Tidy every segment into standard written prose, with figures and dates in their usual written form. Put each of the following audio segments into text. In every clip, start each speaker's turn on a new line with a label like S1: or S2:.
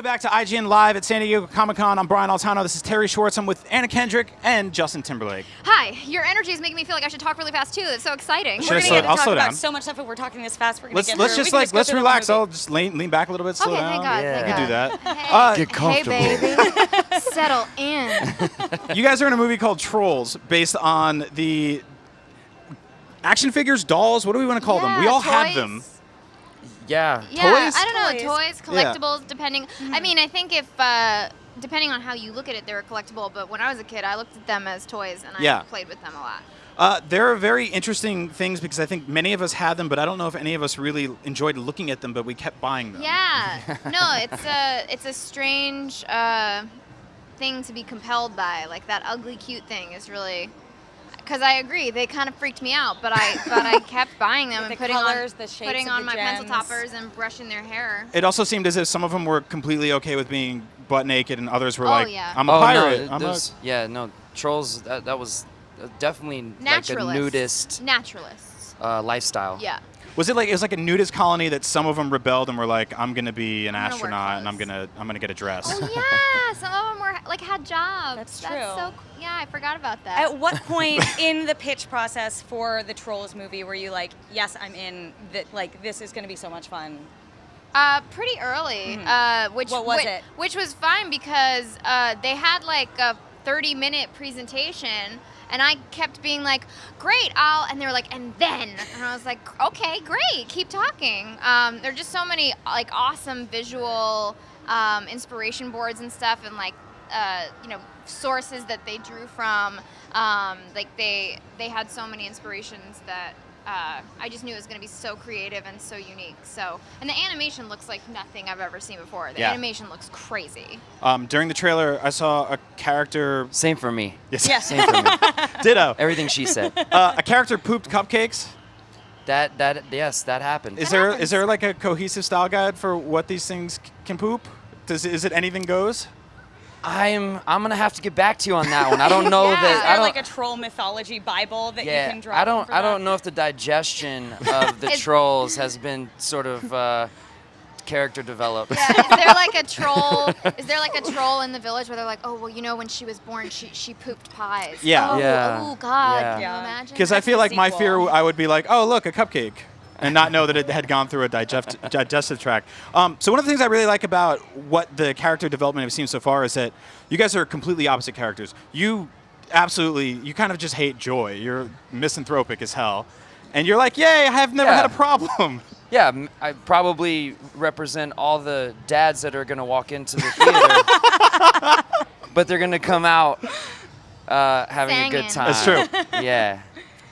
S1: Welcome back to IGN Live at San Diego Comic-Con. I'm Brian Altano. This is Terry Schwartz. I'm with Anna Kendrick and Justin Timberlake.
S2: Hi. Your energy is making me feel like I should talk really fast too. It's so exciting.
S1: We're
S3: We're
S1: gonna
S3: going to
S1: I'll
S3: talk
S1: slow
S3: about
S1: down.
S3: so much stuff if we're talking this fast. We're going
S1: Let's
S3: to
S1: let's relax. I'll just lean back a little bit, slow
S2: Okay,
S1: down.
S2: thank God.
S3: Yeah.
S2: Thank
S1: You can do
S2: God.
S1: that.
S2: Hey,
S4: Get comfortable.
S2: Hey, baby. Settle in.
S1: You guys are in a movie called Trolls, based on the action figures, dolls. What do we want to call them? We all have
S2: toys.
S1: them.
S4: Yeah.
S2: Yeah,
S1: Toys?
S2: I don't know.
S3: Toys.
S2: Toys, collectibles, depending. I mean, I think if depending on how you look at it, they're a collectible. But when I was a kid, I looked at them as toys, and I played with them a lot.
S1: They're very interesting things because I think many of us had them, but I don't know if any of us really enjoyed looking at them, but we kept buying them.
S2: Yeah. No, it's a strange thing to be compelled by. Like that ugly, cute thing is really. Because I agree, they kind of freaked me out, but I kept buying them and
S3: The
S2: putting
S3: colors,
S2: on
S3: the shapes
S2: putting
S3: of
S2: on
S3: the
S2: my pencil
S3: gems.
S2: toppers and brushing their hair.
S1: It also seemed as if some of them were completely okay with being butt naked, and others were
S2: Oh,
S1: like,
S2: yeah.
S1: "I'm a pirate."
S4: Trolls. That was definitely like a
S2: Naturalists.
S4: nudist
S2: Naturalists.
S4: lifestyle.
S2: Yeah.
S1: Was it like a nudist colony that some of them rebelled and were like, "I'm gonna be an
S2: I'm gonna wear
S1: astronaut and I'm
S2: clothes."
S1: gonna get a dress."
S2: Oh yeah, some of them were had jobs.
S3: That's
S2: That's
S3: true.
S2: so yeah, I forgot about that.
S3: At what point in the pitch process for the Trolls movie were you like, yes, I'm in, like, this is going to be so much fun?
S2: Pretty early. Which
S3: What was it?
S2: Which was fine because they had like a 30-minute presentation, and I kept being like, "Great, and they were like, "And then," and I was like, "Okay, great, keep talking." There are just so many like awesome visual inspiration boards and stuff, and like sources that they drew from. Like they had so many inspirations that. I just knew it was going to be so creative and so unique. And the animation looks like nothing I've ever seen before. The animation looks crazy.
S1: During the trailer, I saw a character.
S4: Same for me.
S3: Yes.
S4: Same for me.
S1: Ditto.
S4: Everything she said.
S1: A character pooped cupcakes.
S4: Yes, that happened.
S1: Is there like a cohesive style guide for what these things can poop? Is it anything goes?
S4: I'm gonna have to get back to you on that one. I don't know
S3: Is
S4: that.
S3: there
S4: I don't.
S3: like a troll mythology Bible that you can draw?
S4: I don't know if the digestion of the trolls has been sort of character developed.
S2: Yeah, is there like a troll? Is there like a troll in the village where they're like, "Oh, well, when she was born, she pooped pies."
S1: Yeah.
S2: Oh,
S4: Yeah.
S2: oh God.
S4: Yeah.
S2: Can you
S3: Yeah.
S2: imagine?
S1: Because I
S3: That's
S1: feel
S3: the
S1: like my
S3: sequel.
S1: fear, I would be like, "Oh, look, a cupcake," and not know that it had gone through a digestive tract. So one of the things I really like about what the character development I've seen so far is that you guys are completely opposite characters. You kind of just hate joy. You're misanthropic as hell. And you're like, "Yay, I have never
S4: Yeah.
S1: had a problem."
S4: Yeah, I probably represent all the dads that are gonna walk into the theater, but they're gonna come out having a good
S2: Singing.
S4: time.
S1: That's true.
S4: Yeah.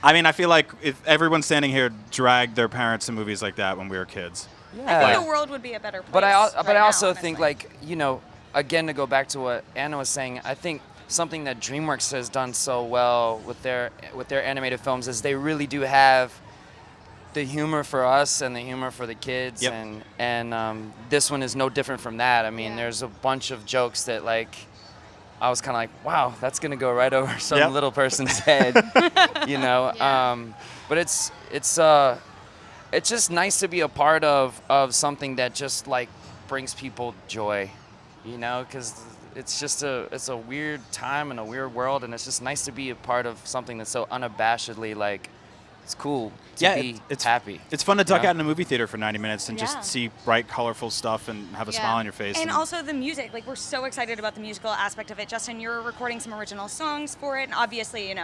S1: I mean, I feel like if everyone standing here dragged their parents to movies like that when we were kids.
S3: I think the world would be a better place.
S4: But I
S3: right
S4: also
S3: now,
S4: think,
S3: honestly.
S4: like, again, to go back to what Anna was saying, I think something that DreamWorks has done so well with their animated films is they really do have the humor for us and the humor for the kids.
S1: Yep.
S4: And this one is no different from that. I mean,
S2: Yeah.
S4: there's a bunch of jokes that, like, I was kind of like, wow, that's going to go right over some
S1: Yep.
S4: little person's head,
S2: Yeah.
S4: But it's just nice to be a part of something that just like brings people joy, because it's a weird time and a weird world, and it's just nice to be a part of something that's so unabashedly like it's cool to be
S1: it's
S4: happy.
S1: It's fun to duck
S4: Yeah.
S1: out in a movie theater for 90 minutes and
S3: Yeah.
S1: just see bright, colorful stuff and have a
S2: Yeah.
S1: smile on your face.
S3: And also the music, like we're so excited about the musical aspect of it. Justin, you're recording some original songs for it, and obviously,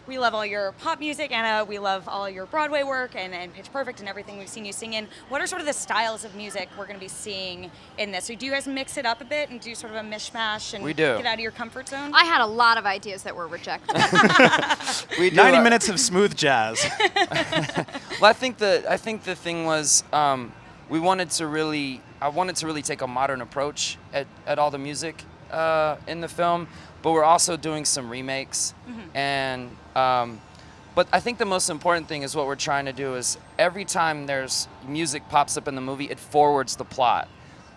S3: we love all your pop music, Anna, we love all your Broadway work and Pitch Perfect and everything we've seen you sing in. What are sort of the styles of music we're going to be seeing in this? So do you guys mix it up a bit and do sort of a mishmash and
S4: We do.
S3: get out of your comfort zone?
S2: I had a lot of ideas that were rejected.
S4: We do
S1: 90 minutes of smooth jazz.
S4: Well, I think the thing was I wanted to really take a modern approach at all the music in the film, but we're also doing some remakes. And but I think the most important thing is what we're trying to do is every time there's music pops up in the movie, it forwards the plot.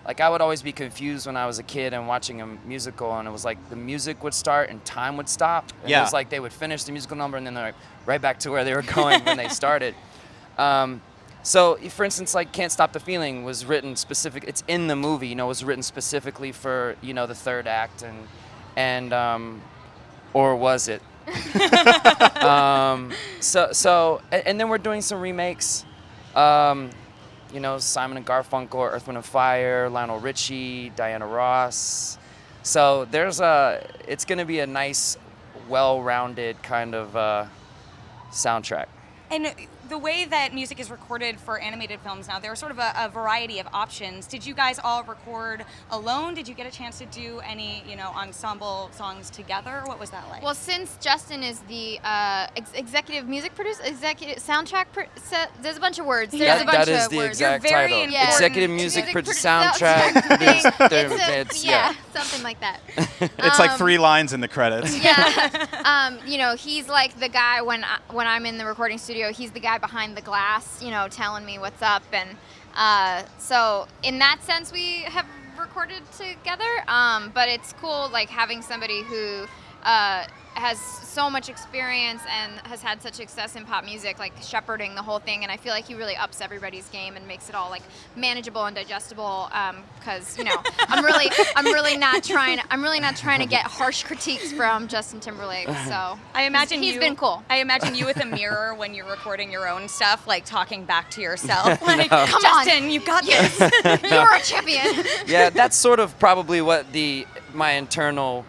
S4: Like, I would always be confused when I was a kid and watching a musical, and it was like the music would start and time would stop. And
S1: Yeah.
S4: It was like they would finish the musical number and then they're like right back to where they were going when they started. So, for instance, like "Can't Stop the Feeling" was written specific. It's in the movie, it was written specifically for the third act, and or was it? And then we're doing some remakes. Simon and Garfunkel, Earth, Wind and Fire, Lionel Richie, Diana Ross. So it's going to be a nice, well-rounded kind of soundtrack.
S3: And the way that music is recorded for animated films now, there are sort of a variety of options. Did you guys all record alone? Did you get a chance to do any, ensemble songs together? What was that like?
S2: Well, since Justin is the executive music producer, executive soundtrack, there's a bunch of words. There's a bunch
S4: that is
S2: of
S4: the
S2: words.
S4: exact
S3: You're very
S4: title.
S3: important.
S4: Executive music soundtrack.
S2: Something like that.
S1: It's like 3 lines in the credits.
S2: Yeah. He's like the guy when I'm in the recording studio. He's the guy behind the glass, telling me what's up, and so in that sense we have recorded together. But it's cool, like having somebody who has so much experience and has had such success in pop music, like shepherding the whole thing. And I feel like he really ups everybody's game and makes it all like manageable and digestible. Because I'm really not trying to get harsh critiques from Justin Timberlake. So
S3: I imagine
S2: he's been cool.
S3: I imagine you with a mirror when you're recording your own stuff, like talking back to yourself, like,
S2: Come
S3: Justin,
S2: on.
S3: you got this.
S2: You're a champion.
S4: Yeah, that's sort of probably what my internal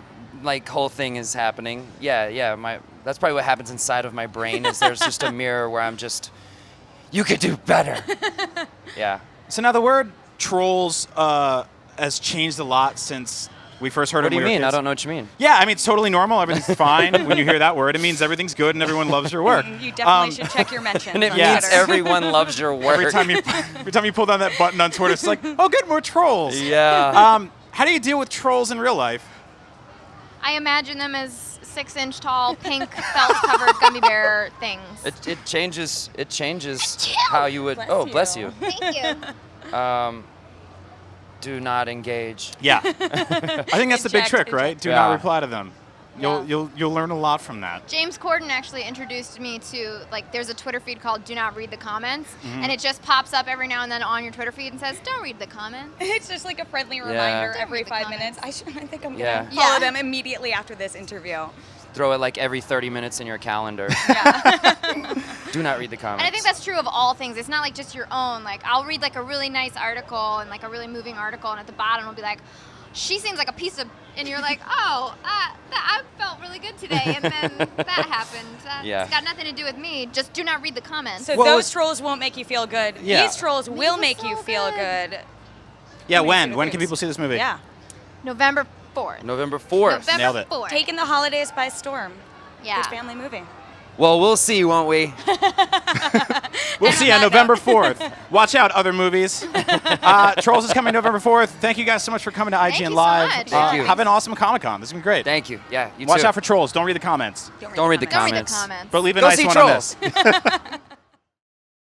S4: whole thing is happening. That's probably what happens inside of my brain. Is there's just a mirror where I'm just, you could do better. Yeah.
S1: So now the word trolls has changed a lot since we first heard
S4: What
S1: it.
S4: do you
S1: when we were
S4: mean? I
S1: kids.
S4: don't know what you mean.
S1: Yeah, I mean it's totally normal. Everything's fine when you hear that word. It means everything's good and everyone loves your work.
S3: You definitely should check your mentions.
S4: And it
S3: on
S4: means
S3: Twitter.
S4: everyone loves your work.
S1: Every time you pull down that button on Twitter, it's like, oh, good, more trolls.
S4: Yeah.
S1: How do you deal with trolls in real life?
S2: I imagine them as 6-inch tall, pink felt-covered gummy bear things.
S4: It changes. It changes
S2: Achoo!
S4: how you would.
S3: Bless you.
S4: Bless you.
S2: Thank you.
S4: Do not engage.
S1: Yeah, I think that's the big
S3: Eject,
S1: trick, right?
S3: eject.
S1: Do
S4: Yeah.
S1: not reply to them.
S3: Yeah.
S1: You'll learn a lot from that.
S2: James Corden actually introduced me to, there's a Twitter feed called Do Not Read the Comments, and it just pops up every now and then on your Twitter feed and says, don't read the comments.
S3: It's just like a friendly
S4: Yeah.
S3: reminder
S2: Don't
S3: every
S2: read the
S3: 5
S2: comments.
S3: minutes. I think I'm
S4: Yeah.
S3: gonna follow
S2: Yeah.
S3: them immediately after this interview.
S4: Throw it every 30 minutes in your calendar.
S3: Yeah.
S4: Do not read the comments.
S2: And I think that's true of all things. It's not just your own. I'll read a really nice article and a really moving article, and at the bottom it'll be like, she seems like a piece of, and you're like, oh, I felt really good today, and then that happened.
S4: Yeah.
S2: It's got nothing to do with me. Just do not read the comments.
S3: So
S1: Well,
S3: those trolls won't make you feel good.
S1: Yeah.
S3: These trolls will
S2: us
S3: make you
S2: feel
S3: feel
S2: good.
S3: good.
S1: Yeah,
S3: Amazing
S1: when can
S3: things.
S1: people see this movie?
S3: Yeah.
S2: November 4th.
S4: November 4th.
S2: November
S1: Nailed it.
S2: 4th.
S3: Taking the holidays by storm.
S2: Yeah.
S3: Good family movie.
S4: Well, we'll see, won't we?
S1: We'll see you on
S3: that
S1: November 4th. Watch out, other movies. Trolls is coming November 4th. Thank you guys so much for coming to IGN
S2: Thank you so
S1: Live.
S2: much.
S4: Thank you.
S1: Have an awesome Comic-Con. This has been great.
S4: Thank you. Yeah, you
S1: Watch
S4: too.
S1: out for trolls. Don't read the comments.
S4: Don't read the
S2: Don't read the
S4: comments.
S2: comments.
S1: But leave a
S4: Go
S1: nice
S4: see
S1: one
S4: Trolls.
S1: on this.